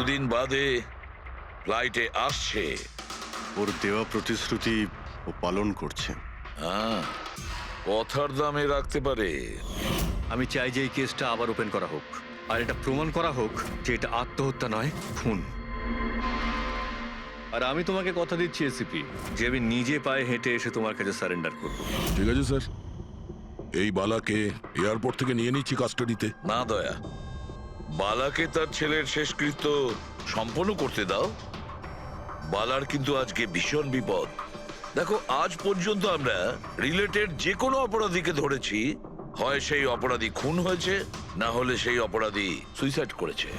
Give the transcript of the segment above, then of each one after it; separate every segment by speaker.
Speaker 1: কিছুদিন বাদে ফ্লাইটে আসছে।
Speaker 2: ওর দেওয়া প্রতিশ্রুতি ও পালন করছে।
Speaker 1: হ্যাঁ, কথার দামে রাখতে পারে।
Speaker 3: আমি চাই যে এই কেসটা আবার ওপেন করা হোক, আর এটা প্রমাণ করা হোক যে এটা আত্মহত্যা নয়, খুন। আর আমি তোমাকে কথা দিচ্ছি এসিপি, যে আমি নিজে পায়ে হেঁটে এসে তোমার কাছে সারেন্ডার করব।
Speaker 4: ঠিক আছে স্যার, এই বালাকে এয়ারপোর্ট থেকে নিয়ে নিচ্ছি কাস্টাডিতে।
Speaker 1: না দয়া, বালাকে তার ছেলের শেষকৃত্য সম্পন্ন করতে দাও। বালার কিন্তু আজকে ভীষণ বিপদ। দেখো, আজ পর্যন্ত আমরা রিলেটেড যে কোনো অপরাধীকে ধরেছি, হয় সেই অপরাধী খুন হয়েছে, না হলে সেই অপরাধী সুইসাইড করেছে।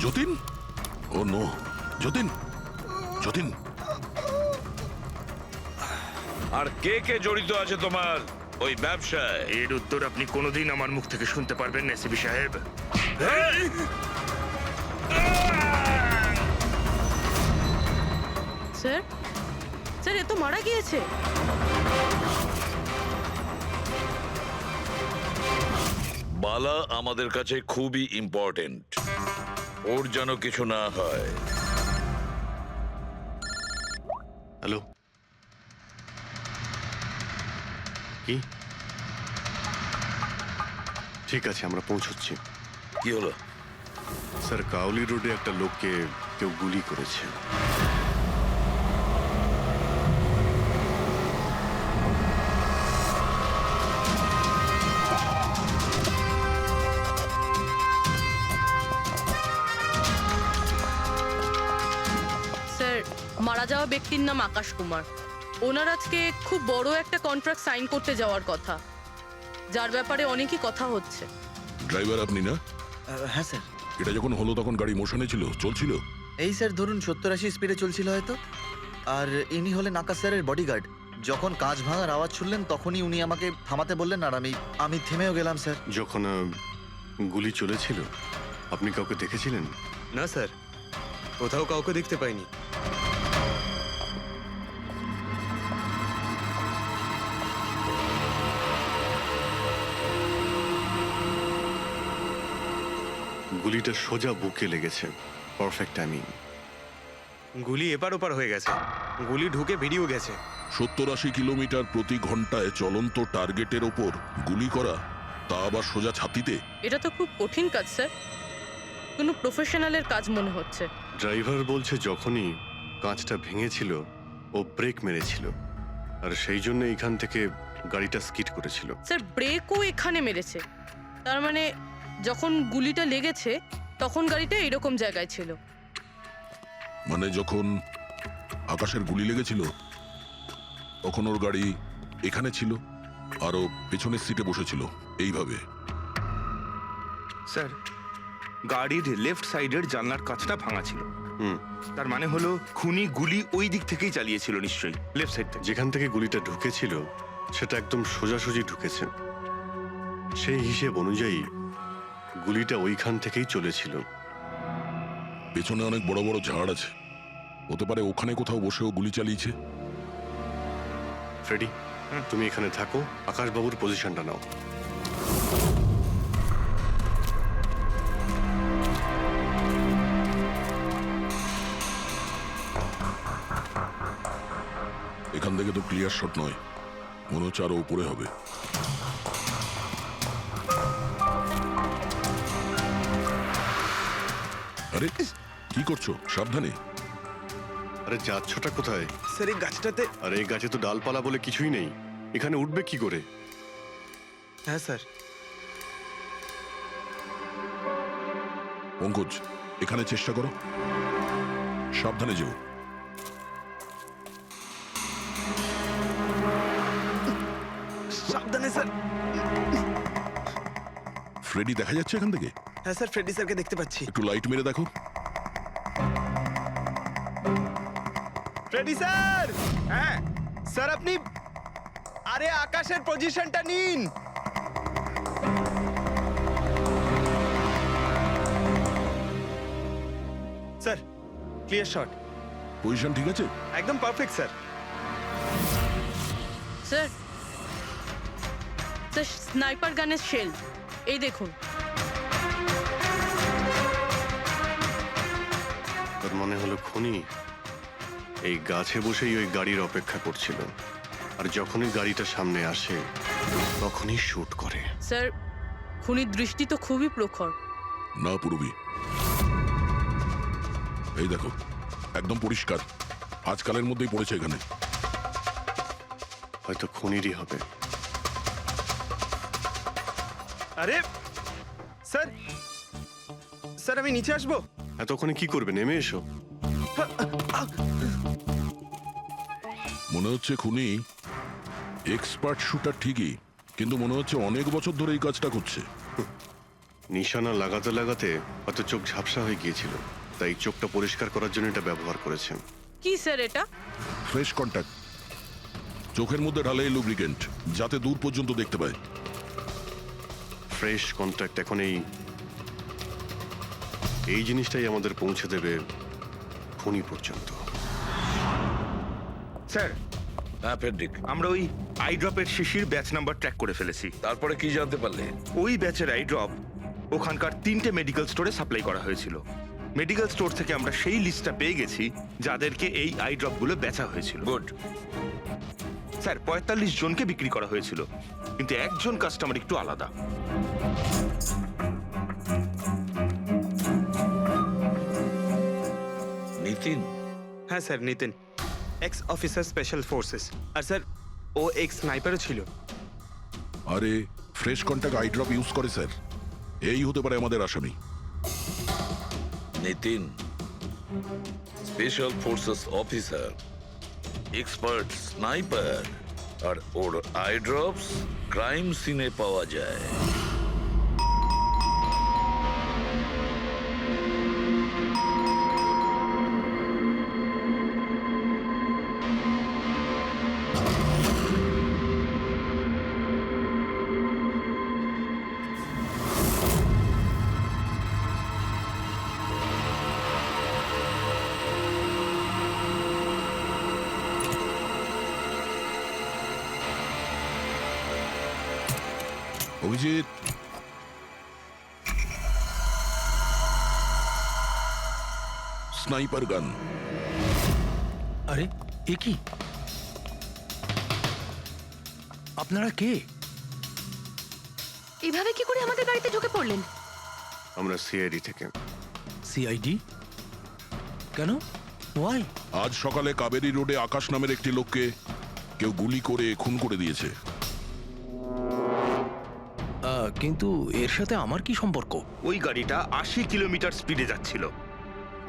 Speaker 4: যতীন, ও নো, যতীন, যতীন।
Speaker 1: আর কে কে জড়িত আছে তোমার ওই ব্যবসায়?
Speaker 5: এর উত্তর আপনি কোনোদিন আমার মুখ থেকে শুনতে পারবেন না এসিপি সাহেব।
Speaker 6: স্যার, স্যার, এ তো মারা গিয়েছে।
Speaker 1: বালা আমাদের কাছে খুবই ইম্পর্টেন্ট, ওর যেন কিছু না হয়।
Speaker 2: হ্যালো, কি? ঠিক আছে, আমরা পৌঁছচ্ছি।
Speaker 1: কি হলো?
Speaker 2: স্যার, কাউলি রোডে একটা লোককে কেউ গুলি করেছে।
Speaker 6: স্যার, মারা যাওয়া ব্যক্তির নাম আকাশ কুমার। ওনার আজকে খুব বড় একটা কন্ট্রাক্ট সাইন করতে যাওয়ার কথা, যার ব্যাপারে অনেকই কথা হচ্ছে।
Speaker 4: ড্রাইভার আপনি না?
Speaker 7: হ্যাঁ স্যার।
Speaker 4: এটা যখন হলো তখন গাড়ি মোশনে ছিল, চলছিল?
Speaker 7: এই স্যার ধরুন 70-80 স্পিডে চলছিল হয়তো। আর ইনি হলেন আকাশ স্যারের বডিগার্ড। যখন কাঁচ ভাঙার আওয়াজ শুনলেন তখনই উনি আমাকে থামাতে বললেন, আর আমি থেমেও গেলাম স্যার।
Speaker 2: যখন গুলি চলেছিল আপনি কাউকে দেখেছিলেন?
Speaker 8: না স্যার, কোথাও কাউকে দেখতে পাইনি।
Speaker 2: গুলিটা সোজা বুকে লেগেছে। Perfect timing.
Speaker 8: গুলি এপার ওপার হয়ে গেছে, গুলি ঢুকে বেরিয়েও গেছে।
Speaker 4: 70-80 কিলোমিটার প্রতি ঘন্টায় চলন্ত টার্গেটের ওপর গুলি করা, তা আবার সোজা ছাতিতে।
Speaker 6: এটা তো খুব কঠিন কাজ স্যার, কোনো প্রফেশনালের কাজ মনে হচ্ছে।
Speaker 2: ড্রাইভার বলছে যখনই কাঁচটা ভেঙেছিল ও ব্রেক মেরেছিল, আর সেই জন্য এখান থেকে গাড়িটা স্কিড করেছিল।
Speaker 6: স্যার, ব্রেকও এখানে মেরেছে, তার মানে যখন গুলিটা লেগেছে তখন গাড়িটা এরকম জায়গায় ছিল।
Speaker 4: মানে যখন আকাশের গুলি লেগেছিল তখন ওর গাড়ি এখানে ছিল, আর ও পেছনের সিটে বসেছিল এইভাবে।
Speaker 5: স্যার, গাড়ির লেফট সাইডের জানলার কাঁচটা ভাঙা ছিল। তার মানে হলো খুনি গুলি ওই দিক থেকেই চালিয়েছিল, নিশ্চয়ই লেফট সাইড থেকে।
Speaker 2: যেখান থেকে গুলিটা ঢুকেছিল সেটা একদম সোজাসুজি ঢুকেছে। সেই হিসেব অনুযায়ী গুলিটা ওইখান থেকেই চলেছিল।
Speaker 4: পেছনে অনেক বড় বড় ঝাড় আছে, হতে পারে ওখানে কোথাও বসেও গুলি চালিয়েছে।
Speaker 2: ফ্রেডি, তুমি এখানে থাকো, আকাশবাবুর পজিশনটা নাও।
Speaker 4: এখান থেকে তো ক্লিয়ার শট নয়, মনে হচ্ছে আরো উপরে হবে। আরে কি করছো? সাবধানে।
Speaker 2: আরে যাচ্ছটা কোথায়?
Speaker 8: স্যার, এই গাছটাতে।
Speaker 2: আরে এই গাছে তো ডালপালা বলে কিছুই নেই, এখানে উঠবে কি করে?
Speaker 8: হ্যাঁ স্যার।
Speaker 4: পঙ্কজ, এখানে চেষ্টা করো, সাবধানে যেও।
Speaker 8: সাবধানে স্যার।
Speaker 4: ফ্রেডি দেখা যাচ্ছে এখান থেকে?
Speaker 8: হ্যাঁ স্যার, ফ্রেডি স্যারকে দেখতে পাচ্ছি।
Speaker 4: একটু লাইট মেরে দেখো।
Speaker 8: Freddie sir! হ্যাঁ স্যার, আপনি আরে আকাশের পজিশনটা নিন। Sir, clear shot.
Speaker 4: পজিশন ঠিক আছে?
Speaker 8: একদম perfect sir.
Speaker 6: Sir, sir, sniper গানের শেল এই দেখুন।
Speaker 2: তার মানে হলো খুনি এই গাছে বসেই ওই গাড়ির অপেক্ষা করছিল, আর যখনই গাড়িটা সামনে আসে তখনই শুট করে।
Speaker 6: স্যার খুনির দৃষ্টি তো খুবই প্রখর।
Speaker 4: না পূর্বী, এই দেখো একদম পরিষ্কার, আজকালের মধ্যেই পড়েছে এখানে।
Speaker 2: হয়তো খুনিরই হবে।
Speaker 8: আরে স্যার, স্যার আমি নিচে আসবো?
Speaker 2: এতক্ষণে কি করবে, নেমে এসো।
Speaker 4: মনে হচ্ছে খুনি এক্সপার্ট শুটার ঠিকই, কিন্তু মনে হচ্ছে অনেক বছর ধরে এই কাজটা করছে।
Speaker 2: নিশানা লাগাতে লাগাতে হয়তো চোখ ঝাপসা হয়ে গিয়েছিল, তাই চোখটা পরিষ্কার করার জন্য এটা ব্যবহার করেছে।
Speaker 6: কি স্যার এটা?
Speaker 4: ফ্রেশ কন্ট্যাক্ট, চোখের মধ্যে ঢালে এই লুব্রিকেন্ট যাতে দূর পর্যন্ত দেখতে পায়।
Speaker 2: ফ্রেশ কন্ট্যাক্ট এখন এই জিনিসটাই আমাদের পৌঁছে দেবে খুনি পর্যন্ত।
Speaker 5: স্যার,
Speaker 1: হ্যাঁ পেন্ডিক,
Speaker 5: আমরা ওই আই ড্রপের শিশির ব্যাচ নাম্বার ট্র্যাক করে ফেলেছি।
Speaker 1: তারপরে কি জানতে পারলে?
Speaker 5: ওই ব্যাচের আই ড্রপ ওখানকার 3টে মেডিকেল স্টোরে সাপ্লাই করা হয়েছিল। মেডিকেল স্টোর থেকে আমরা সেই লিস্টটা পেয়ে গেছি যাদেরকে এই আই ড্রপগুলো বেচা হয়েছিল।
Speaker 1: গুড।
Speaker 5: স্যার 45 জনকে বিক্রি করা হয়েছিল, কিন্তু একজন কাস্টমার একটু আলাদা।
Speaker 1: নিতিন?
Speaker 8: হ্যাঁ sir, Nitin, ex officer special forces. আর স্যার ও এক্স স্নাইপারও ছিল।
Speaker 4: আরে fresh contact eye drop use করে স্যার, এই হতে পারে আমাদের আসামি।
Speaker 1: Nitin special forces officer, expert sniper, আর ওর আই ড্রপস ক্রাইম সিনে পাওয়া যায়।
Speaker 4: অভিজিৎ, স্নাইপার গান।
Speaker 9: আরে এ কি? আপনারা কে?
Speaker 10: এভাবে কি করে আমাদের বাড়িতে ঢুকে পড়লেন?
Speaker 2: আমরা সিআইডি থেকে।
Speaker 9: সিআইডি? কেন? ওয়াই?
Speaker 4: আজ সকালে কাবেরী রোডে আকাশ নামের একটি লোককে কেউ গুলি করে খুন করে দিয়েছে।
Speaker 9: কিন্তু এর সাথে আমার কি সম্পর্ক?
Speaker 5: ওই গাড়িটা 80 কিলোমিটার স্পিডে যাচ্ছিল,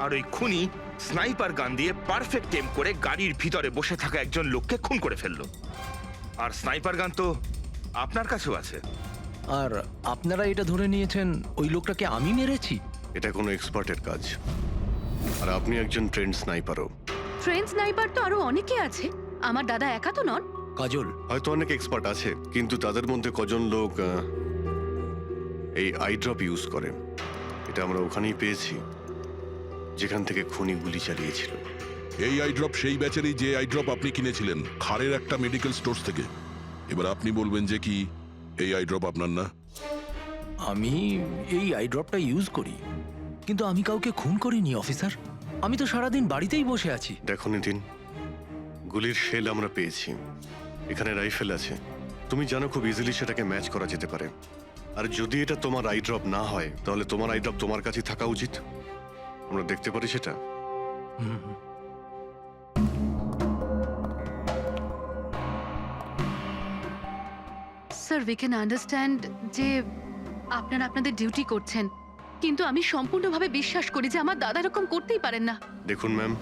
Speaker 5: আর ওই খুনি স্নাইপার গান দিয়ে পারফেক্ট এম করে গাড়ির ভিতরে বসে থাকা একজন লোককে খুন করে ফেললো। আর স্নাইপার গান তো আপনার কাছেও আছে।
Speaker 9: আর আপনারা এটা ধরে নিয়েছেন ওই লোকটাকে আমি মেরেছি?
Speaker 2: এটা কোনো এক্সপার্টের কাজ, আর আপনি একজন ট্রেন্ড স্নাইপারও।
Speaker 10: ট্রেন স্নাইপার তো আরো অনেকে আছে, আমার দাদা একা তো নন।
Speaker 9: কাজল,
Speaker 2: হয়তো অনেক এক্সপার্ট আছে, কিন্তু তাদের মধ্যে কজন লোক এই আই ড্রপ ইউজ করে এটা আমরা ওখানেই পেয়েছি যেখান থেকে খুনি গুলি চালিয়েছিল।
Speaker 4: এই আই ড্রপ সেই ব্যাচেরই যে আই ড্রপ আপনি কিনেছিলেন খারের একটা মেডিকেল স্টোর থেকে। এবার আপনি বলবেন যে কি এই আই ড্রপ আপনার না?
Speaker 9: আমি এই আই ড্রপটা ইউজ করি, কিন্তু আমি কাউকে খুন করিনি অফিসার। আমি তো সারাদিন বাড়িতেই বসে আছি।
Speaker 2: দেখো নিতিন, গুলির শেল আমরা পেয়েছি, এখানে রাইফেল আছে, তুমি জানো খুব ইজিলি সেটাকে ম্যাচ করা যেতে পারে। আর যদি এটা তোমার আই ড্রপ না হয় তাহলে তোমার আই ড্রপ তোমার কাছে থাকা উচিত। আমরা দেখতে পারি সেটা।
Speaker 10: স্যার উই ক্যান আন্ডারস্ট্যান্ড যে আপনারা আপনাদের ডিউটি করছেন, কিন্তু আমি সম্পূর্ণভাবে বিশ্বাস করি যে আমার দাদা এরকম করতেই পারেন না।
Speaker 2: দেখুন ম্যাম,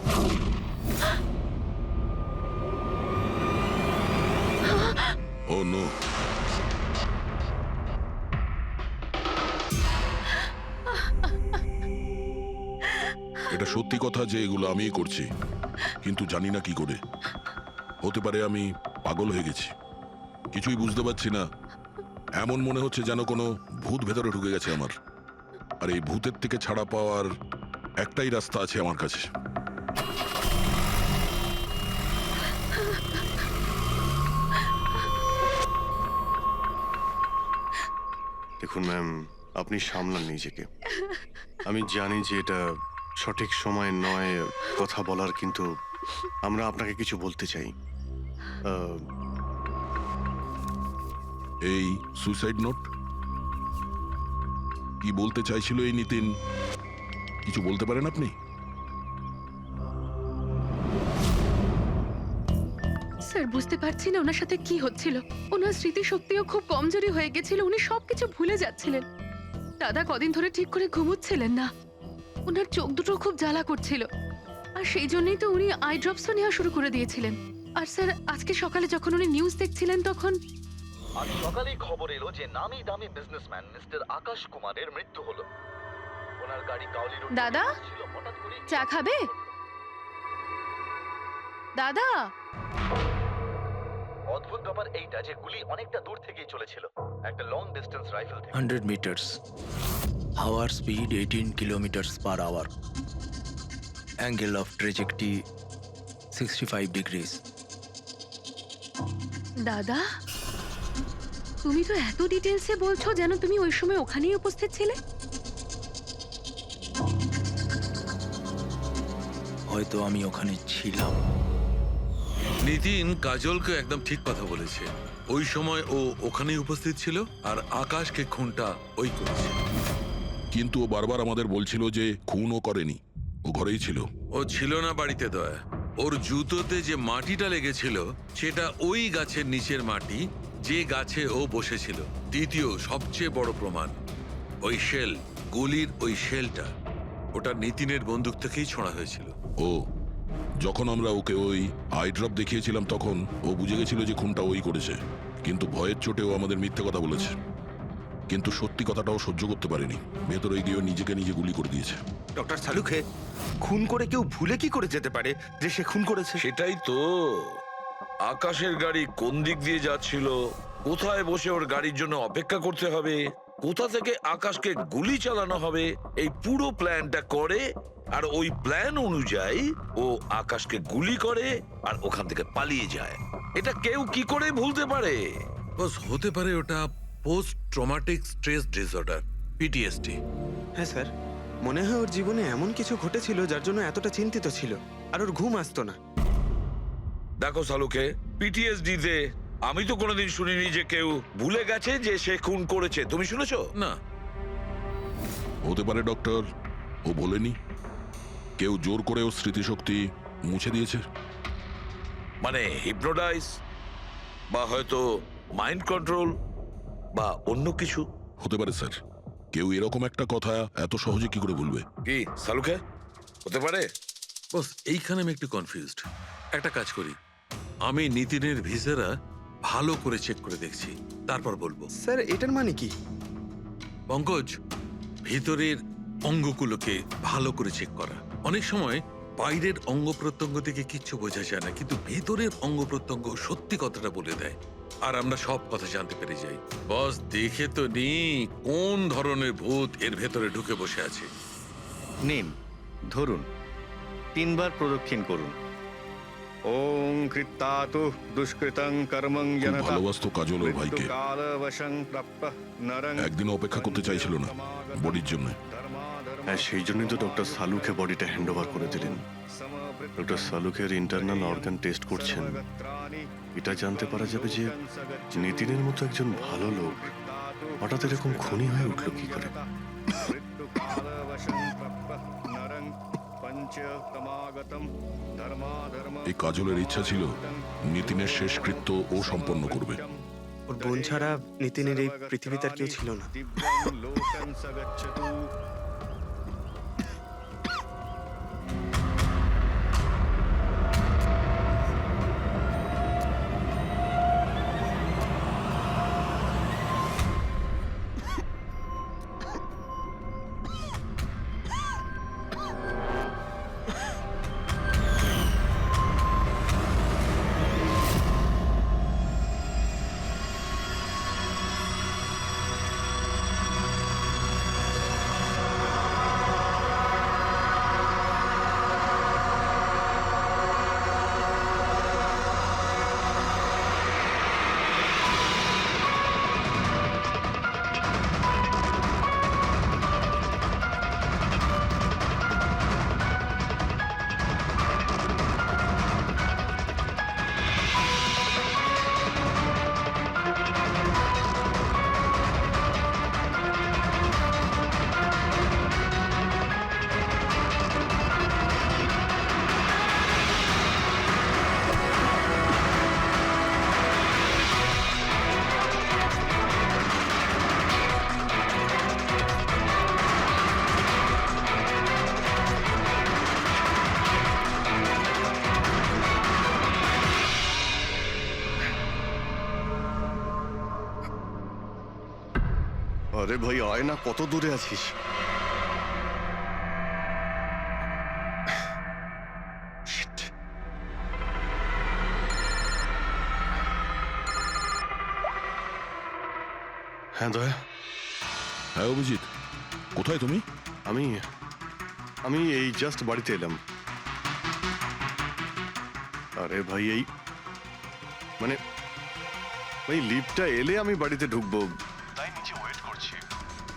Speaker 4: ও নো, এটা সত্যি কথা যে এগুলো আমিই করছি, কিন্তু জানি না কি করে। হতে পারে আমি পাগল হয়ে গেছি, কিছুই বুঝতে পারছি না। এমন মনে হচ্ছে যেন কোনো ভূত ভেতরে ঢুকে গেছে আমার, আর এই ভূতের থেকে ছাড়া পাওয়ার একটাই রাস্তা আছে আমার কাছে।
Speaker 2: দেখুন ম্যাম, আপনি সামলান নিজেকে। আমি জানি যে এটা সঠিক সময় নয় কথা বলার, কিন্তু আমরা আপনাকে কিছু বলতে চাই।
Speaker 4: এই সুইসাইড নোট কি বলতে চাইছিল এই নিতিন? কিছু বলতে পারেন আপনি?
Speaker 10: স্যার বুঝতে পারছি না ওনার সাথে কি হচ্ছিল। ওনার স্মৃতিশক্তিও খুব কমজোরি হয়ে গেছিল, উনি সবকিছু ভুলে যাচ্ছিলেন। দাদা কদিন ধরে ঠিক করে ঘুমোচ্ছিলেন না, ওনার চোখ দুটো খুব জ্বালা করছিল, আর সেই জন্যই তো উনি আই ড্রপসও নেওয়া শুরু করে দিয়েছিলেন। আর স্যার আজকে সকালে যখন উনি নিউজ দেখছিলেন তখন
Speaker 7: আজ সকালেই খবর এলো যে নামি দামি বিজনেসম্যান মিস্টার আকাশ কুমারের মৃত্যু হলো। ওনার গাড়ি কাউলি রোড
Speaker 10: দাদা
Speaker 7: ছিল, হঠাৎ করে
Speaker 10: চা খাবে? দাদা
Speaker 7: অদ্ভুত ব্যাপার এইটা যে গুলি অনেকটা দূর থেকেই চলেছিল, একটা লং ডিস্টেন্স রাইফেল থেকে।
Speaker 9: 100 meters. Hour speed 18 kilometers per hour. Angle of trajectory 65 degrees.
Speaker 10: দাদা তুমি তো এত ডিটেলসে বলছো যেন তুমি ওই সময় ওখানেই উপস্থিত ছিলে।
Speaker 9: হয়তো আমি ওখানে ছিলাম।
Speaker 11: নিতিন কাজলকে একদম ঠিক কথা বলেছে। ওই সময় ও ওখানেই উপস্থিত ছিল আর আকাশকে খুনটা ওই করেছে।
Speaker 4: কিন্তু ও বারবার আমাদের বলছিল যে খুনও করেনি, ও ঘরেই ছিল।
Speaker 11: ও ছিল না বাড়িতে দয়া। ওর জুতোতে যে মাটিটা লেগেছিল সেটা ওই গাছের নিচের মাটি যে গাছে ও বসেছিল। দ্বিতীয় সবচেয়ে বড় প্রমাণ, ওই শেল, গুলির ওই শেলটা ওটা নিতিনের বন্দুক থেকেই ছোঁড়া হয়েছিল।
Speaker 4: ও যখন আমরা ওকে ওই আই ড্রপ দেখিয়েছিলাম তখন ও বুঝে গেছিল যে খুনটা ওই করেছে, কিন্তু ভয়ের চোটে ও আমাদের মিথ্যে কথা বলেছে। কিন্তু সত্যি কথাটাও সহ্য করতে পারেনি, ভেতরে গিয়ে নিজেকে নিজে গুলি করে দিয়েছে।
Speaker 5: ডক্টর সালুখে, খুন করে কেউ ভুলে কি করে যেতে পারে যে সে খুন করেছে?
Speaker 1: সেটাই তো। আকাশের গাড়ি কোন দিক দিয়ে যাচ্ছিল, কোথায় বসে ওর গাড়ির জন্য অপেক্ষা করতে হবে, কোথা থেকে আকাশকে গুলি চালানো হবে, এই পুরো প্ল্যানটা করে, আর ওই প্ল্যান অনুযায়ী ও আকাশকে গুলি করে আর ওখান থেকে পালিয়ে যায়। এটা কেউ কি করে ভুলতে পারে?
Speaker 11: বস হতে পারে ওটা post traumatic stress disorder, PTSD.
Speaker 8: হ্যাঁ স্যার, মনে হয় ওর জীবনে এমন কিছু ঘটেছিল যার জন্য এতটা চিন্তিত ছিল, আর ওর ঘুম আসতো না।
Speaker 1: দেখো সালুকে, পিটিএসডি তে আমি তো কোনোদিন শুনিনি যে কেউ ভুলে গেছে যে সে খুন করেছে। তুমি শুনেছো?
Speaker 11: না।
Speaker 4: হতে পারে ডক্টর, ও বলেনি, কেউ জোর করে ওর স্মৃতিশক্তি মুছে দিয়েছে।
Speaker 1: মানে হিপনোটাইজ, বা হয়তো মাইন্ড কন্ট্রোল, বা অন্য কিছু।
Speaker 4: হতে পারে স্যার, কেউ এরকম একটা কথা এত সহজে কি করে ভুলবে?
Speaker 1: কি সালুকে, হতে পারে?
Speaker 11: বস এইখানে আমি একটু কনফিউজড। একটা কাজ করি, আমি নিতিনের ভিসারা ভালো করে চেক করে দেখছি, তারপর বলবো।
Speaker 8: স্যার এটার মানে কি?
Speaker 11: পঙ্কজ, ভিতরের অঙ্গগুলোকে ভালো করে চেক করা। অনেক সময় বাইরের অঙ্গ প্রত্যঙ্গ থেকে কিচ্ছু বোঝা যায় না, কিন্তু ভেতরের অঙ্গ প্রত্যঙ্গ সত্যি কথাটা বলে দেয়, আর আমরা সব কথা জানতে পেরে যাই। বস দেখে তো নি কোন ধরনের ভূত এর ভেতরে ঢুকে বসে আছে।
Speaker 3: নিন, ধরুন, 3 বার প্রদক্ষিণ করুন। ওং কৃত্তাতু দুষ্কৃতং কর্মং
Speaker 4: খুব
Speaker 3: জনতা
Speaker 4: ভালোবাসতো কাজল ওর ভাইকে।
Speaker 3: মৃত্যুকালবশং প্রাপ্যঃ নরং
Speaker 4: একদিনও অপেক্ষা করতে চাইছিল না বডির জন্য।
Speaker 2: হ্যাঁ, সেই জন্যই তো ডক্টর সালুকে বডিটা হ্যান্ড ওভার করে দিলেন। ডক্টর সালুকের ইন্টারনাল অর্গান টেস্ট করছেন, এটা জানতে পারা যাবে যে নিতিনের মতো একজন ভালো লোক হঠাৎ এরকম খুনি হয়ে উঠলো কি করে।
Speaker 4: এই কাজলের ইচ্ছা ছিল নিতিনের শেষকৃত্য ও সম্পন্ন করবে।
Speaker 8: ওর বোন ছাড়া নিতিনের এই পৃথিবীতে আর কেউ ছিল না।
Speaker 2: আরে ভাই আয় না, কত দূরে আছিস? Shit. হ্যাঁ দয়া,
Speaker 4: হ্যাঁ অভিজিৎ, কোথায় তুমি?
Speaker 2: আমি আমি এই জাস্ট বাড়িতে এলাম। আরে ভাই এই মানে ওই লিফটটা এলে আমি বাড়িতে ঢুকবো, তাই নিচে ওয়েট করছি।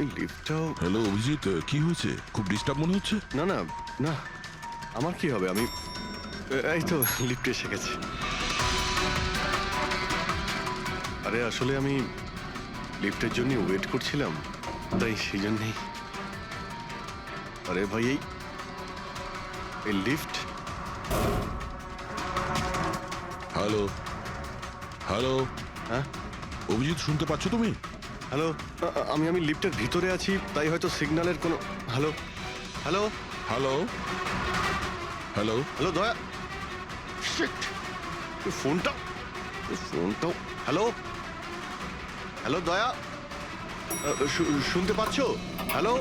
Speaker 2: এই লিফটটাও
Speaker 4: হ্যালো অভিজিৎ, কি হয়েছে? খুব ডিস্টার্ব মনে হচ্ছে।
Speaker 2: না না না, আমার কি হবে, আমি এই তো লিফটে এসে গেছি। আরে আসলে আমি লিফটের জন্য ওয়েট করছিলাম, তাই সেই জন্যেই। আরে ভাই এই লিফট।
Speaker 4: হ্যালো হ্যালো,
Speaker 2: হ্যাঁ
Speaker 4: অভিজিৎ শুনতে পাচ্ছ তুমি?
Speaker 2: হ্যালো, আমি লিফটের ভিতরে আছি, তাই হয়তো সিগন্যালের কোনো। Hello hello
Speaker 4: hello hello,
Speaker 2: hello দয়া, শিট, ফোনটাও। হ্যালো হ্যালো দয়া, শুনতে পাচ্ছো? Hello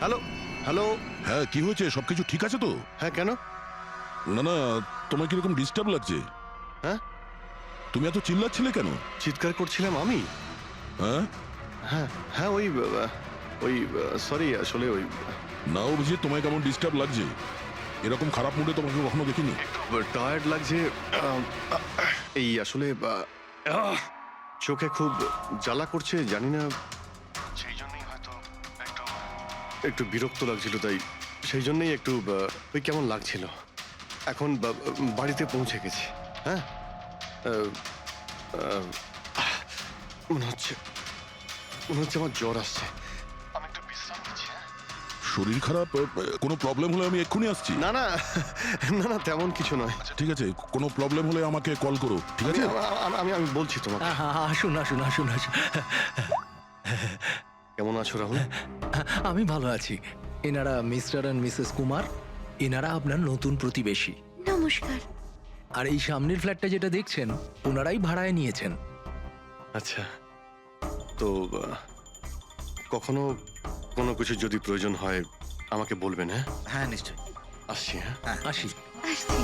Speaker 2: hello hello.
Speaker 4: হ্যাঁ কি হয়েছে? সবকিছু ঠিক আছে তো?
Speaker 2: হ্যাঁ কেন?
Speaker 4: না না, তোমার কিরকম ডিস্টার্ব লাগছে?
Speaker 2: হ্যাঁ
Speaker 4: তুমি এত চিল্লাচ্ছিলে কেন?
Speaker 2: চিৎকার করছিলাম আমি?
Speaker 4: হ্যাঁ
Speaker 2: হ্যাঁ হ্যাঁ ওই সরি, আসলে ওই
Speaker 4: না অভিজিৎ, তোমায় কেমন ডিস্টার্ব লাগছে? এরকম খারাপ মুডে তোমাকে কখনো দেখিনি।
Speaker 2: টায়ার্ড লাগছে, এই আসলে চোখে খুব জ্বালা করছে, জানি না, সেই জন্যই হয়তো একটু বিরক্ত লাগছিল, তাই সেই জন্যই একটু ওই কেমন লাগছিল। এখন বাড়িতে পৌঁছে গেছি। হ্যাঁ মনে হচ্ছে আমার জ্বর আসছে, আমি একটু বিশ্রাম নিচ্ছি।
Speaker 4: শরীর খারাপ? কোনো প্রবলেম হলে আমি এক্ষুনি আসছি।
Speaker 2: না না না না, তেমন কিছু নয়।
Speaker 4: ঠিক আছে, কোনো প্রবলেম হলে আমাকে কল করো, ঠিক আছে?
Speaker 2: আমি আমি বলছি তোমাকে।
Speaker 9: আসুন আসুন আসুন আসুন।
Speaker 2: কেমন আছো রাহুল?
Speaker 9: আমি ভালো আছি। এনারা মিস্টার অ্যান্ড মিসেস কুমার, এনারা আপনার নতুন প্রতিবেশী।
Speaker 10: নমস্কার।
Speaker 9: আর এই সামনের ফ্ল্যাটটা যেটা দেখছেন, ওনারাই ভাড়ায় নিয়েছেন।
Speaker 2: আচ্ছা, তো কখনো কোনো কিছু যদি প্রয়োজন হয় আমাকে বলবেন। হ্যাঁ
Speaker 7: হ্যাঁ নিশ্চয়ই।
Speaker 2: আসছি। হ্যাঁ
Speaker 9: আসি।
Speaker 10: আসছি।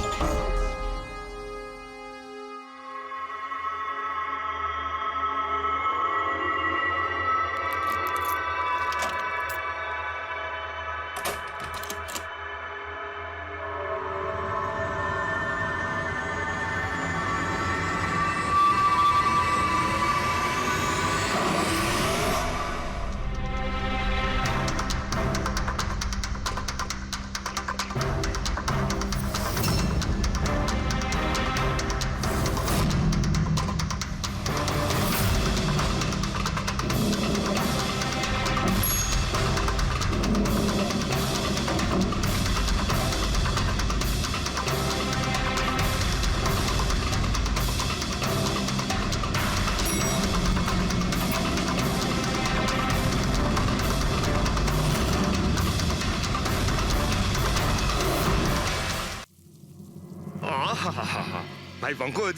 Speaker 5: আহাহাহা। ভাই পঙ্কজ,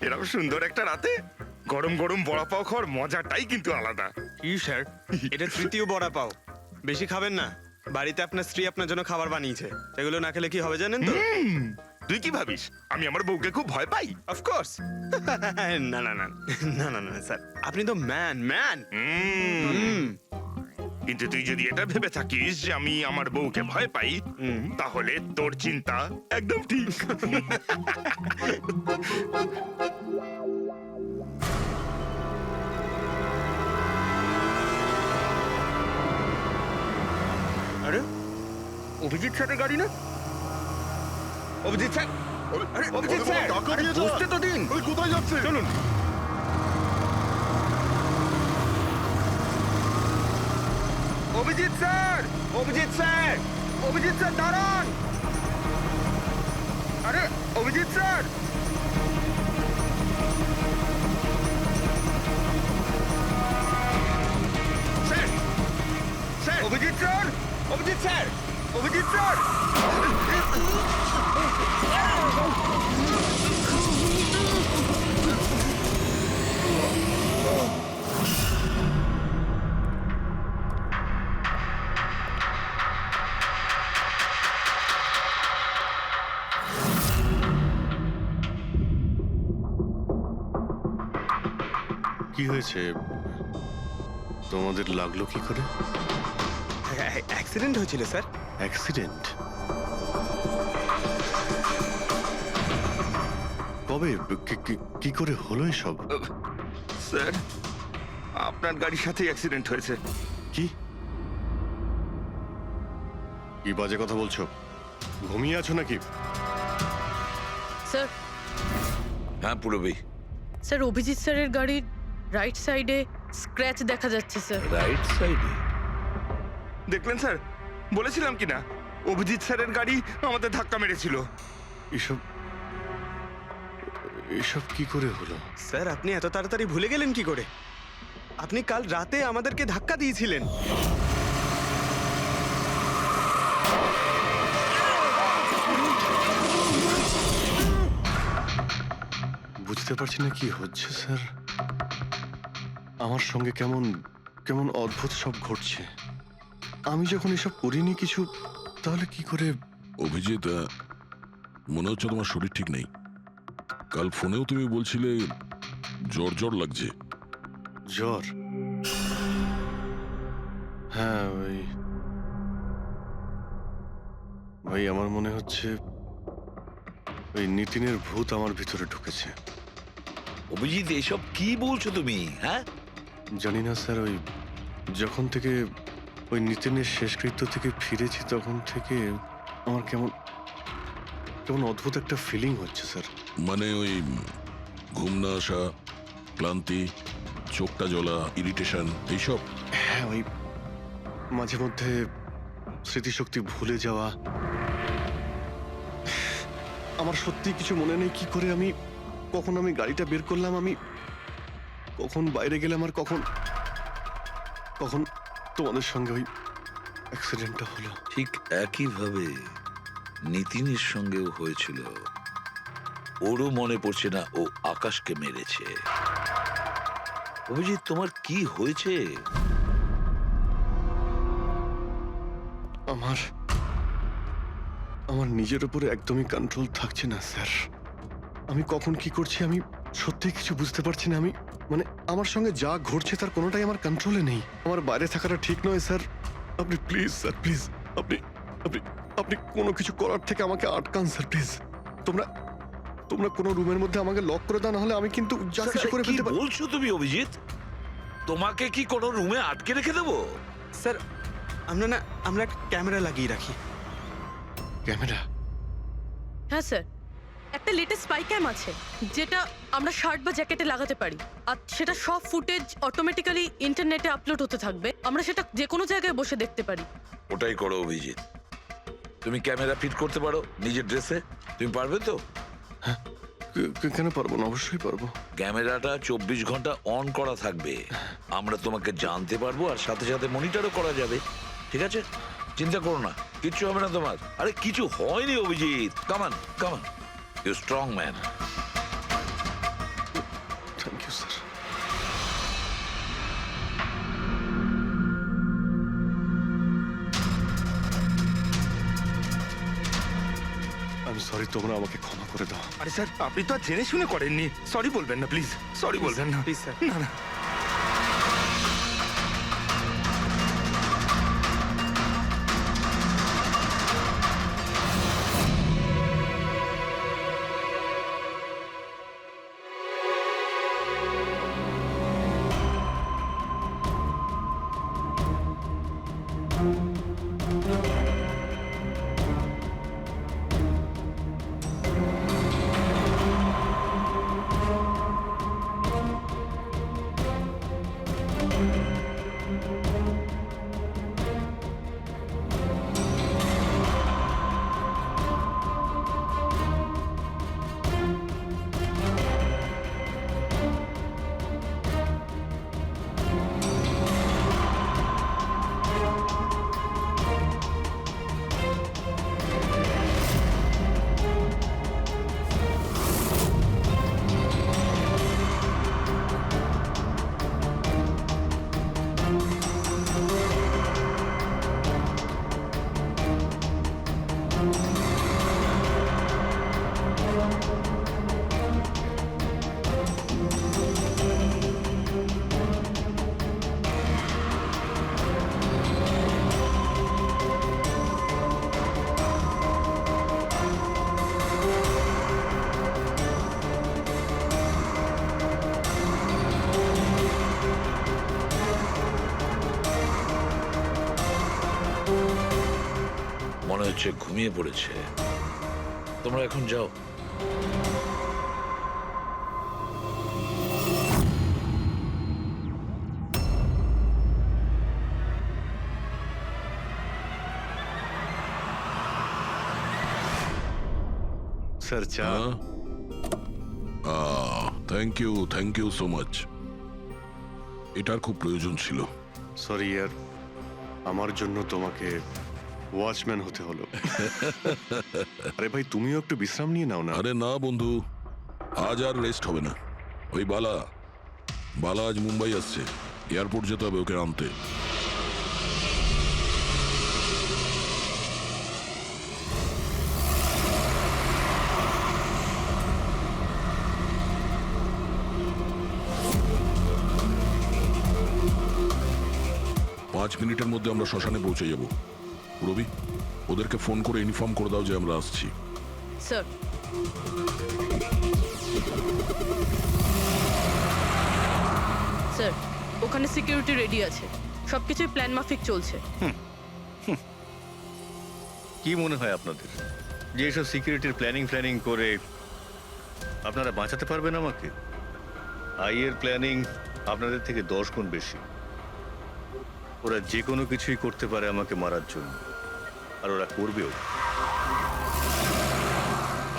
Speaker 5: এরকম সুন্দর একটা রাতে গরম গরম বড়া পাও খাওয়ার মজাটাই কিন্তু আলাদা।
Speaker 8: স্যার, এটা তৃতীয় বড়া পাও, বেশি খাবেন না। বাড়িতে আপনার স্ত্রী আপনার জন্য খাবার বানিয়েছে, এগুলো না খেলে কি হবে জানেন তো?
Speaker 5: তুই কি ভাবিস আমি আমার বউকে খুব ভয় পাই?
Speaker 8: অফকোর্স। না না না না না না স্যার, আপনি তো ম্যান।
Speaker 5: কিন্তু তুই যদি এটা ভেবে থাকিস যে আমি আমার বউকে ভয় পাই, তাহলে তোর চিন্তা একদম ঠিক। আরে অভিজিৎ স্যারের গাড়ি না? অভিজিৎ স্যার, আরে অভিজিৎ স্যার, আরে বসতে তো দিন।
Speaker 2: কোথায় যাচ্ছে?
Speaker 5: চলুন। Abhijit sir, Abhijit sir, Abhijit sir দাঁড়ান। আরে Abhijit sir, sir, sir, Abhijit sir, Abhijit sir, Abhijit sir.
Speaker 2: কি হয়েছে তোমাদের লাগলো কি করে?
Speaker 8: অ্যাক্সিডেন্ট হয়েছিল স্যার।
Speaker 2: অ্যাক্সিডেন্ট? কবে? কি করে হলো এসব?
Speaker 5: স্যার, আপনার গাড়ির সাথেই অ্যাক্সিডেন্ট হয়েছে।
Speaker 2: কি কি বাজে কথা বলছো? ঘুমিয়ে আছো নাকি?
Speaker 6: স্যার
Speaker 1: হ্যাঁ পুরবী,
Speaker 6: স্যার অভিজিৎ স্যারের গাড়ির রাইট সাইডে স্ক্র্যাচ দেখা যাচ্ছে স্যার।
Speaker 1: রাইট সাইডে?
Speaker 5: দেখলেন স্যার, বলেছিলাম কি না অভিজিৎ স্যারের গাড়ি আমাদের ধাক্কা মেরেছিল।
Speaker 2: এসব এসব কি করে হলো?
Speaker 8: স্যার আপনি এত তাড়াতাড়ি ভুলে গেলেন কি করে? আপনি কাল রাতে আমাদেরকে ধাক্কা দিয়েছিলেন।
Speaker 2: বুঝতে পারছি না কি হচ্ছে স্যার। আমার সঙ্গে কেমন কেমন অদ্ভুত সব ঘটছে। আমি যখন এসব করিনি কিছু, তাহলে কি করে?
Speaker 4: অভিজিৎ, মনে হচ্ছে তোমার শরীর ঠিক নেই। কাল ফোনেও তুমি বলছিলে জ্বর জ্বর লাগছে।
Speaker 2: জ্বর? হ্যাঁ ভাই আমার মনে হচ্ছে ওই নিতিনের ভূত আমার ভিতরে ঢুকেছে।
Speaker 1: অভিজিৎ এসব কি বলছো তুমি? হ্যাঁ,
Speaker 2: জানি না স্যার, ওই যখন থেকে ওই নিতিনের শেষকৃত্য থেকে ফিরেছি তখন থেকে আমার কেমন কেমন অদ্ভুত একটা ফিলিং হচ্ছে স্যার।
Speaker 4: মানে ওই ঘুম না আসা, ক্লান্তি, চোখটা জ্বলা, ইরিটেশন, এইসব?
Speaker 2: হ্যাঁ, ওই মাঝে মধ্যে স্মৃতিশক্তি ভুলে যাওয়া। আমার সত্যি কিছু মনে নেই কি করে আমি কখন আমি গাড়িটা বের করলাম, আমি কখন বাইরে গেলাম, আর কখন কখন তোমাদের সঙ্গে ওই অ্যাক্সিডেন্টটা হলো।
Speaker 1: ঠিক একইভাবে নিতিনের সঙ্গেও হয়েছিল। ওরও মনে পড়ছে না ও আকাশকে মেরেছে। অভিজিৎ তোমার কি হয়েছে?
Speaker 2: আমার আমার নিজের উপরে একদমই কন্ট্রোল থাকছে না স্যার। আমি কখন কি করছি আমি সত্যি কিছু বুঝতে পারছি না। আমি মানে আমার সঙ্গে যা ঘটছে তার কোনোটাই আমার কন্ট্রোলে নেই। আমার বাইরে থাকাটা ঠিক নয় স্যার। আপনি প্লিজ স্যার, প্লিজ আপনি আপনি আপনি কোনো কিছু করার থেকে আমাকে আটকান স্যার, প্লিজ। তোমরা তোমরা কোনো রুমের মধ্যে আমাকে লক করে দাও, না হলে আমি কিন্তু যা কিছু করে
Speaker 1: কি
Speaker 2: ফেলতে পারি।
Speaker 1: বলছো তুমি অভিজিৎ? তোমাকে কি কোনো রুমে আটকে রেখে দেবো?
Speaker 8: স্যার আমরা একটা ক্যামেরা লাগিয়ে রাখি।
Speaker 2: ক্যামেরা?
Speaker 6: হ্যাঁ স্যার, একটা লেটেস্ট স্পাই ক্যাম আছে যেটা আমরা শার্ট বা জ্যাকেটে লাগাতে পারি, আর সেটা সব ফুটেজ অটোমেটিক্যালি ইন্টারনেটে আপলোড হতে থাকবে। আমরা সেটা যে কোনো জায়গায় বসে দেখতে পারি।
Speaker 1: ওটাই করো অভিজিৎ। তুমি ক্যামেরা ফিট করতে পারো নিজের ড্রেসে? তুমি পারবে তো?
Speaker 2: কেন পারবো না? অবশ্যই পারবো।
Speaker 1: ক্যামেরাটা 24 ঘন্টা অন করা থাকবে। আমরা তোমাকে জানতে পারবো, আর সাথে সাথে মনিটরও করা যাবে। ঠিক আছে, চিন্তা করো না, কিচ্ছু হবে না তোমার। আরে কিছু হয়নি Abhijit. Come on come on, you strong man.
Speaker 2: Thank you sir. আমি সরি, তোমরা আমাকে ক্ষমা করে দাও।
Speaker 5: আরে স্যার, আপনি তো আর জেনে শুনে করেননি। সরি বলবেন না প্লিজ, সরি বলবেন না
Speaker 8: প্লিজ স্যার।
Speaker 5: না না।
Speaker 1: হচ্ছে ঘুমিয়ে পড়েছে। তোমরা এখন যাও।
Speaker 2: স্যার চা।
Speaker 4: Thank you so much. এটার খুব প্রয়োজন ছিল।
Speaker 2: সরি ইয়ার, আমার জন্য তোমাকে ওয়াচম্যান হতে হলো। আরে ভাই, তুমিও একটু বিশ্রাম নিয়ে নাও না।
Speaker 4: আরে না বন্ধু, আজ আর রেস্ট হবে না। ওই বালা আজ মুম্বাই আসছে, এয়ারপোর্ট যেতে হবে ওকে আনতে। পাঁচ মিনিটের মধ্যে আমরা শ্মশানে পৌঁছে যাব। রবি, ওদেরকে ফোন করে ইনফর্ম করে দাও যে আমরা আসছি।
Speaker 6: স্যার, স্যার ওখানে সিকিউরিটি রেডি আছে, সবকিছুই প্ল্যান মাফিক চলছে।
Speaker 3: কি মনে হয় আপনাদের যে এসব সিকিউরিটির প্ল্যানিং করে আপনারা বাঁচাতে পারবেন আমাকে? আইয়ের প্ল্যানিং আপনাদের থেকে 10 গুণ বেশি। ওরা যে কোনো কিছুই করতে পারে আমাকে মারার জন্য, আর ওরা করবেও।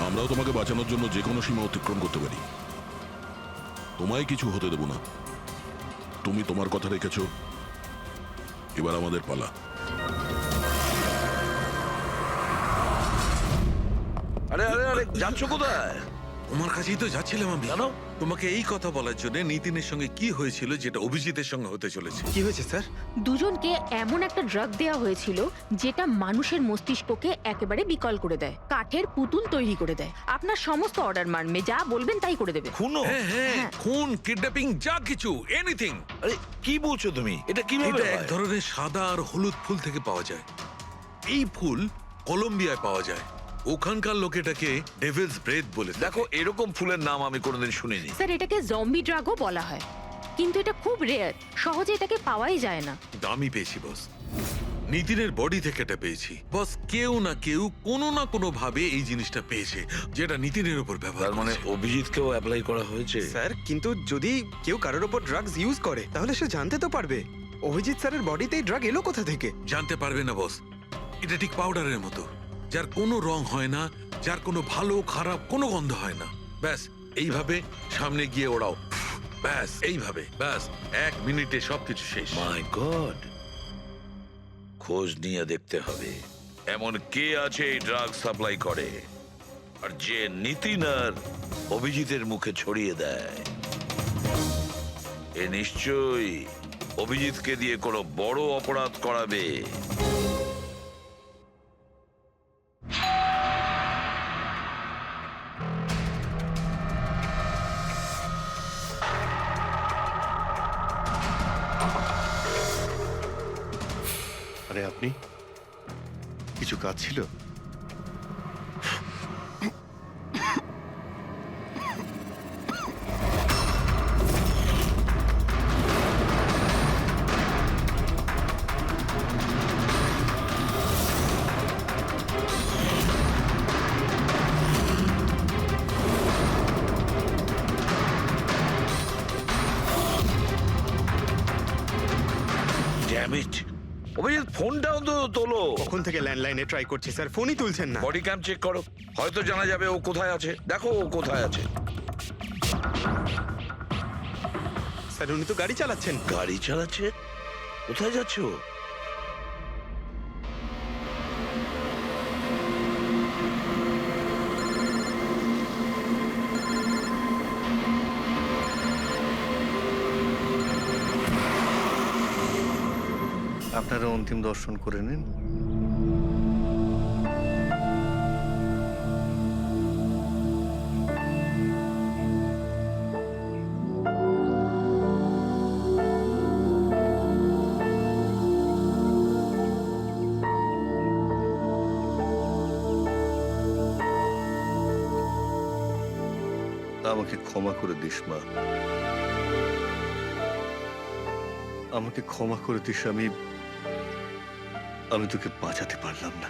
Speaker 4: আমরাও তোমাকে বাঁচানোর জন্য যে কোনো সীমা অতিক্রম করতে পারি। তোমায় কিছু হতে দেব না। তুমি তোমার কথা রেখেছ, এবার আমাদের পালা।
Speaker 1: আরে আরে আরে, যাচ্ছ কোথায়?
Speaker 11: তোমার কাছেই তো যাচ্ছিলাম আমি।
Speaker 1: জানো
Speaker 11: তোমাকে এই কথা বলার জন্য নিতিনের সঙ্গে কি হয়েছিল যেটা অভিজিতের সঙ্গে হতে চলেছে।
Speaker 8: কি হয়েছে স্যার?
Speaker 12: দুজনকে এমন একটা ড্রাগ দেওয়া হয়েছিল যেটা মানুষের মস্তিষ্ককে একেবারে বিকল করে দেয়, কাঠের পুতুল তৈরি করে দেয়। আপনার সমস্ত অর্ডার মানবে, যা বলবেন তাই করে দেবে।
Speaker 1: খুনো?
Speaker 11: হ্যাঁ, খুন, কিডন্যাপিং, যা কিছু, এনিথিং।
Speaker 1: আরে কি বলছো তুমি? এটা কিভাবে
Speaker 11: এটা এক
Speaker 1: হয়?
Speaker 11: ধরনের সাদা আর হলুদ ফুল থেকে পাওয়া যায়। এই ফুল কলম্বিয়ায় পাওয়া যায়। ওখানকার লোক এটাকে ডেভিলস ব্রেথ বলে থাকে।
Speaker 1: দেখো, এরকম ফুলের নাম আমি কোনোদিন শুনিনি।
Speaker 12: স্যার, এটাকে জম্বি ড্রাগও বলা হয়, কিন্তু এটা খুব রেয়ার, সহজে এটাকে পাওয়াই যায় না।
Speaker 11: দামি পেয়েছি বস, নিতিনের বডি থেকে এটা পেয়েছি বস। কেউ না কেউ কোনো না কোনো ভাবে এই জিনিসটা পেয়েছে যেটা নিতিনের উপর ব্যবহার
Speaker 1: তার মানে
Speaker 11: করেছে।
Speaker 1: অভিজিৎকেও অ্যাপ্লাই করা হয়েছে।
Speaker 8: স্যার, কিন্তু যদি কেউ কারোর ওপর ড্রাগস ইউজ করে তাহলে সে জানতে তো পারবে অভিজিৎ স্যারের বডিতে এই ড্রাগ এলো কোথা থেকে।
Speaker 11: জানতে পারবে না বস। এটা ঠিক পাউডারের মতো, যার কোনো রং হয় না, যার কোনো ভালো খারাপ কোনো গন্ধ হয় না। ব্যাস এইভাবে সামনে গিয়ে ওড়াও, ব্যাস এইভাবে, ব্যাস 1 মিনিটে সবকিছু শেষ।
Speaker 1: মাই গড, খোঁজ নিয়ে দেখতে হবে এমন কে আছে এই ড্রাগ সাপ্লাই করে, আর যে নিতিন আর অভিজিতের মুখে ছড়িয়ে দেয়। এ নিশ্চয়ই অভিজিৎকে দিয়ে কোনো বড় অপরাধ করাবে।
Speaker 2: আরে আপনি, কিছু কাজ ছিল?
Speaker 1: ড্যাম ইট, অভিজিৎ ফোনটা অন্তত তোলো।
Speaker 8: কখন থেকে ল্যান্ডলাইনে ট্রাই করছি স্যার, ফোনই তুলছেন না।
Speaker 1: বডি ক্যাম চেক করো, হয়তো জানা যাবে ও কোথায় আছে। দেখো ও কোথায় আছে।
Speaker 8: স্যার, উনি তো গাড়ি চালাচ্ছেন।
Speaker 1: গাড়ি চালাচ্ছে? কোথায় যাচ্ছে ও?
Speaker 3: আপনারা অন্তিম দর্শন করে নিন। আমাকে ক্ষমা করে দিস মা, আমাকে ক্ষমা করে দিস। আমি তোকে বাঁচাতে পারলাম না।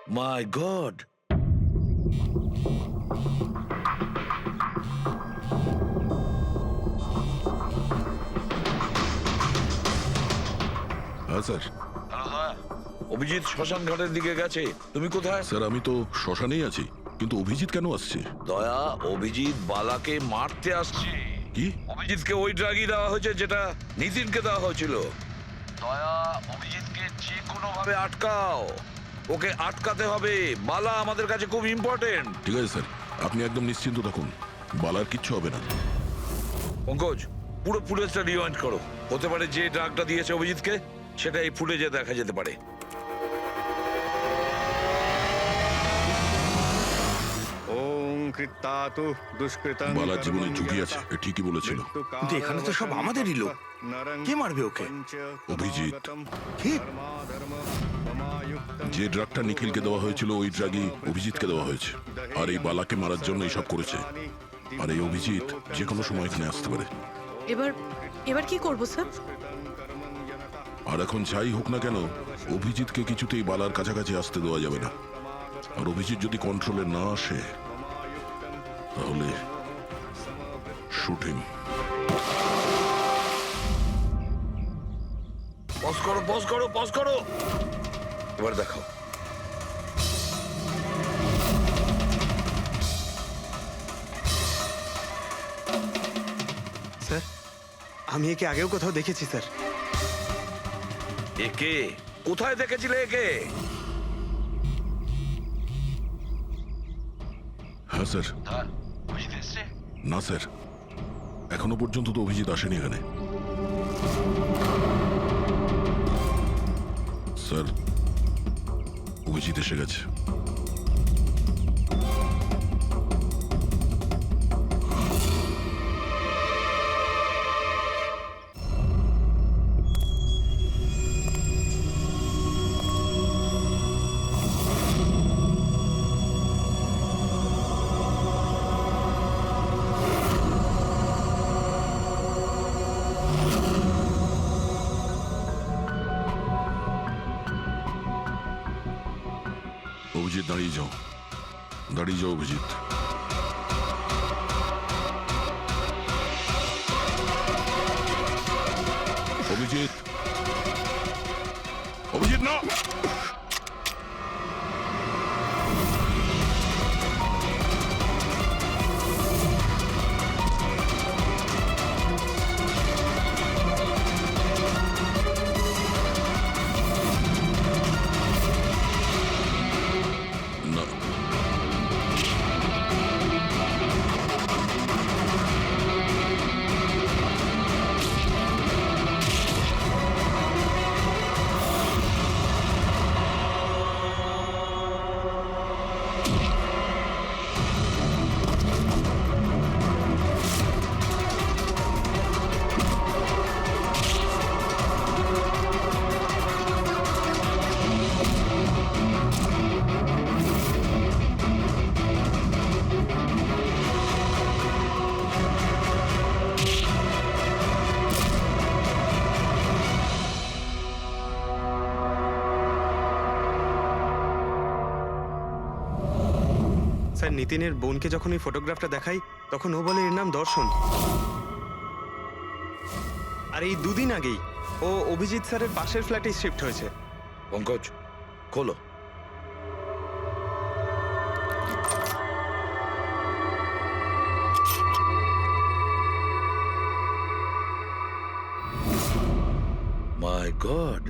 Speaker 1: মাই গড,
Speaker 4: হ্যাঁ স্যার।
Speaker 1: অভিজিৎ শ্মশান ঘাটের দিকে গেছে। তুমি কোথায়?
Speaker 4: স্যার আমি তো শ্মশানেই আছি, কিন্তু অভিজিৎ কেন আসছে?
Speaker 1: দয়া, অভিজিৎ বালাকে মারতে আসছে।
Speaker 4: কি?
Speaker 1: অভিজিৎকে ওই ড্রাগই দেওয়া হয়েছে যেটা নিতিনকে দেওয়া হয়েছিল। দয়া, অভিজিৎকে যে কোনো ভাবে আটকাও, ওকে আটকাতে হবে। বালা আমাদের কাছে খুব ইম্পর্টেন্ট।
Speaker 4: ঠিক আছে স্যার, আপনি একদম নিশ্চিন্ত থাকুন, বালার কিচ্ছু হবে না।
Speaker 1: পঙ্কজ, পুরো ফুটেজটা রিওয়াইন্ড করো। হতে পারে যে ড্রাগটা দিয়েছে অভিজিৎকে সেটা এই ফুটেজে দেখা যেতে পারে।
Speaker 3: ওম কৃত্তাতু দুষ্কৃতং
Speaker 4: বালার জীবনে ঝুঁকি আছে, এ ঠিকই বলেছিল।
Speaker 5: কিন্তু এখানে তো সব আমাদেরই লোক। কে মারবে ওকে?
Speaker 4: অভিজিৎ।
Speaker 5: কি?
Speaker 4: যে ড্রাগটা নিখিলকে দেওয়া হয়েছিল ওই ড্রাগই অভিজিৎকে দেওয়া হয়েছে, আর এই বালাকে মারার জন্য এইসব করেছে। আর এই অভিজিৎ যে কোনো সময় এখানে আসতে পারে।
Speaker 6: এবার এবার কি করবো স্যার?
Speaker 4: আর এখন যাই হোক না কেন, অভিজিৎকে কিছুতেই বালার কাছাকাছি আসতে দেওয়া যাবে না। আর অভিজিৎ যদি কন্ট্রোলে না আসে তাহলে শুটিং।
Speaker 1: পজ করো, পজ করো, পজ করো। এবার দেখো।
Speaker 8: স্যার, আমি একে আগেও কোথাও দেখেছি স্যার।
Speaker 1: একে কোথায় দেখেছিলে একে?
Speaker 4: হ্যাঁ স্যার। না স্যার, এখনো পর্যন্ত তো অভিজিৎ আসেনি এখানে। স্যার, অভিজিৎ এসে গেছে। অভিজিৎ দাঁড়িয়ে যাও, দাঁড়িয়ে যাও অভিজিৎ। অভিজিৎ, অভিজিৎ না। না।
Speaker 8: স্যার, নিতিনের বোনকে যখন এই ফটোগ্রাফটা দেখাই তখন ও বলে এর নাম দর্শন। আর এই দুদিন আগেই ও অভিজিৎ স্যারের পাশের ফ্ল্যাটে শিফট হয়েছে।
Speaker 1: পঙ্কজ, খোলো। মাই গড,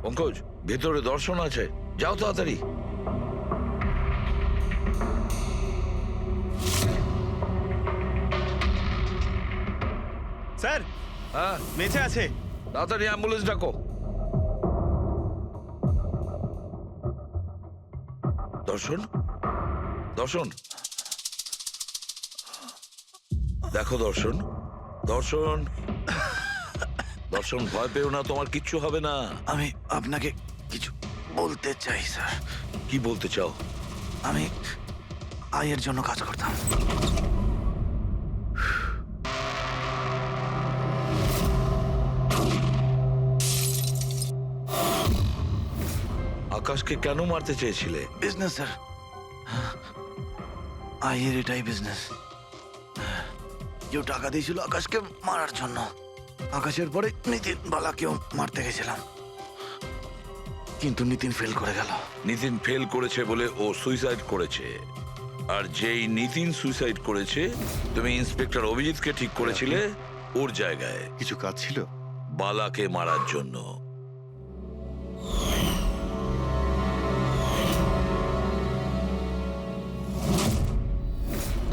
Speaker 1: পঙ্কজ, ভেতরে দর্শন আছে, যাও তাড়াতাড়ি।
Speaker 8: স্যার,
Speaker 1: হ্যাঁ,
Speaker 8: বেঁচে আছে।
Speaker 1: তাড়াতাড়ি অ্যাম্বুলেন্স ডাকো। দর্শন, দর্শন, দেখো দর্শন, দর্শন, দর্শন, ভয় পেও না, তোমার কিচ্ছু হবে না।
Speaker 7: আমি আপনাকে কিছু বলতে চাই স্যার।
Speaker 1: কি বলতে চাও?
Speaker 7: আমি আয়ের জন্য কাজ করতাম।
Speaker 1: আকাশকে কেন মারতে চেয়েছিলে?
Speaker 9: বিজনেস স্যার, আইয়ের এটাই বিজনেস। কেউ টাকা দিয়েছিল আকাশকে মারার জন্য। আকাশের পরে নিতিন বালাকেও মারতে গেছিলাম, কিন্তু নিতিন ফেল করে গেল।
Speaker 1: নিতিন ফেল করেছে বলে ও সুইসাইড করেছে, আর যেই নিতিন সুইসাইড করেছে তুমি ইন্সপেক্টর অভিজিৎকে ঠিক করেছিলে ওর জায়গায়
Speaker 2: কিছু কাজ ছিল?
Speaker 1: বালাকে মারার জন্য।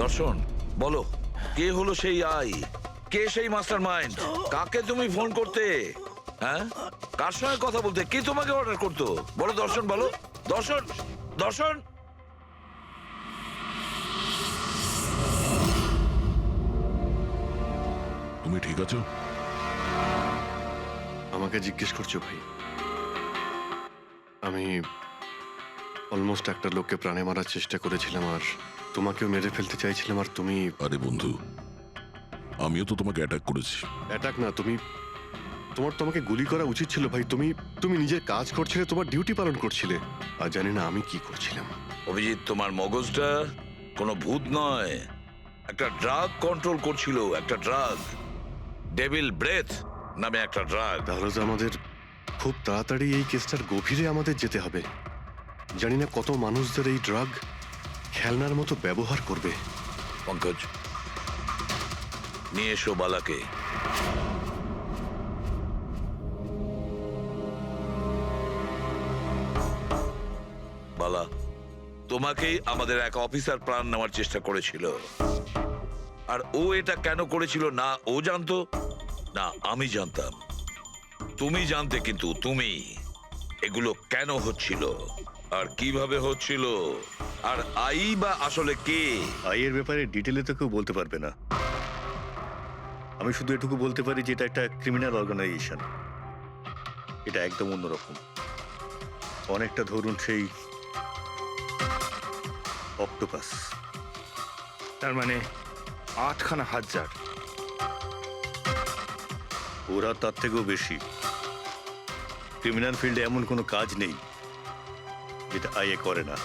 Speaker 1: দর্শন, বলো কে হলো সেই আই? কে সেই মাস্টার মাইন্ড? কাকে তুমি ফোন করতে? হ্যাঁ, কার সঙ্গে কথা বলতে? কে তোমাকে অর্ডার করতো? বলো দর্শন, বলো দর্শন। দর্শন,
Speaker 4: তুমি ঠিক আছো?
Speaker 2: আমাকে জিজ্ঞেস করছো ভাই? আমি অলমোস্ট একটা লোককে প্রাণে মারার চেষ্টা করেছিলাম, আর তোমাকেও মেরে ফেলতে চাইছিলাম, আর তুমি...
Speaker 4: আরে বন্ধু, আমিও তো তোমাকে অ্যাটাক করেছি।
Speaker 2: অ্যাটাক না, তোমার তোমাকে গুলি করা উচিত ছিল ভাই। তুমি নিজের কাজ করছিলে, তোমার ডিউটি পালন করছিলে, আর জানি না আমি কি করছিলাম।
Speaker 1: অভিজিৎ, তোমার মগজটা কোনো ভূত নয়, একটা ড্রাগ কন্ট্রোল করছিল। একটা ড্রাগ, ডেভিল ব্রেথ নামে একটা ড্রাগ।
Speaker 2: তাহলে তো আমাদের খুব তাড়াতাড়ি এই কেসটার গভীরে আমাদের যেতে হবে। জানি না কত মানুষদের এই ড্রাগ খেলনার মতো ব্যবহার করবে।
Speaker 1: পঙ্কজ, নিয়ে এসো বালাকে। বালা, তোমাকেই আমাদের এক অফিসার প্রাণ নেওয়ার চেষ্টা করেছিল, আর ও এটা কেন করেছিল না ও জানতো, না আমি জানতাম। তুমি জানতে, কিন্তু তুমি এগুলো কেন হচ্ছিল আর কিভাবে হচ্ছিল, আর আই বা আসলে কে?
Speaker 3: আইয়ের ব্যাপারে ডিটেলে তো কেউ বলতে পারবে না। আমি শুধু এটুকু বলতে পারি যে এটা একটা ক্রিমিনাল অর্গানাইজেশন। এটা একদম অন্যরকম, অনেকটা ধরুন সেই অক্টোপাস।
Speaker 5: তার মানে 8খানা হাজার।
Speaker 3: ওরা তার থেকেও বেশি। ক্রিমিনাল ফিল্ডে এমন কোনো কাজ নেই যেটা আইএ করে না।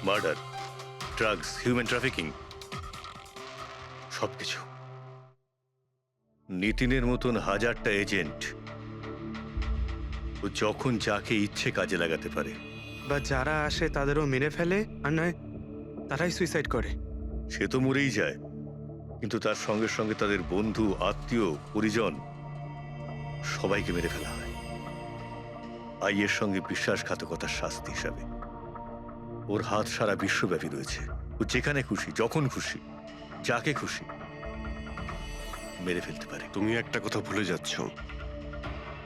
Speaker 3: মার্ডার, ড্রাগস, হিউম্যান ট্রাফিকিং, সবকিছু। নিতিনের মতন হাজারটা এজেন্ট, ও যখন যাকে ইচ্ছে কাজে লাগাতে পারে।
Speaker 8: বা যারা আসে তাদেরও মেরে ফেলে, আর নয় তারাই সুইসাইড করে।
Speaker 3: সে তো মরেই যায়, কিন্তু তার সঙ্গে সঙ্গে তাদের বন্ধু, আত্মীয়, পরিজন সবাইকে মেরে ফেলা হয় আইয়ের সঙ্গে বিশ্বাসঘাতকতার শাস্তি হিসাবে। ওর হাত সারা বিশ্বব্যাপী রয়েছে। ও যেখানে খুশি, যখন খুশি, যাকে খুশি মেরে ফেলতে পারে।
Speaker 2: তুমি একটা কথা ভুলে যাচ্ছ,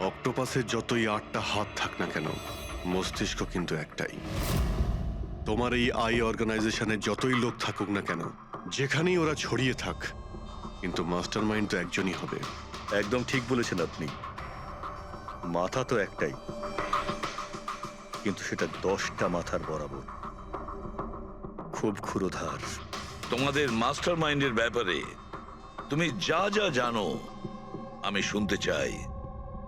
Speaker 2: অক্টোপাসের যতই 8টা হাত থাক না কেন, মস্তিষ্ক কিন্তু একটাই। তোমার এই আই অর্গানাইজেশনের যতই লোক থাকুক না কেন, যেখানেই ওরা ছড়িয়ে থাক, কিন্তু মাস্টার মাইন্ড তো একজনই হবে।
Speaker 3: একদম ঠিক বলেছেন আপনি। মাথা তো একটাই, কিন্তু সেটা 10টা মাথার বরাবর, খুব ক্ষুরোধার।
Speaker 1: তোমাদের মাস্টার মাইন্ডের ব্যাপারে তুমি যা যা জানো আমি শুনতে চাই।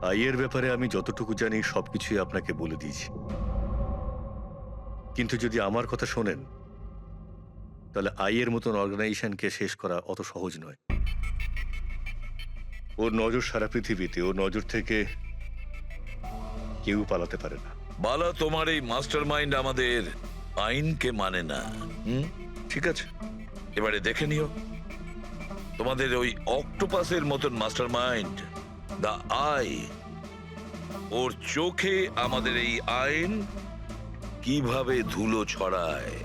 Speaker 3: আইয়ের ব্যাপারে আমি যতটুকু জানি সবকিছুই আপনাকে বলে দিয়েছি, কিন্তু যদি আমার কথা শোনেন তাহলে আইয়ের মতন অর্গানাইজেশনকে শেষ করা অত সহজ নয়। ওর নজর সারা পৃথিবীতে, ওর নজর থেকে কেউ পালাতে পারে না।
Speaker 1: বালা, তোমার এই মাস্টার মাইন্ড আমাদের আইনকে মানে না। ঠিক আছে, এবারে দেখে নিও তোমাদের ওই অক্টোপাসের মতন মাস্টার মাইন্ড, দা আই, ওর চোখে আমাদের এই আইন কিভাবে ধুলো ছড়ায়।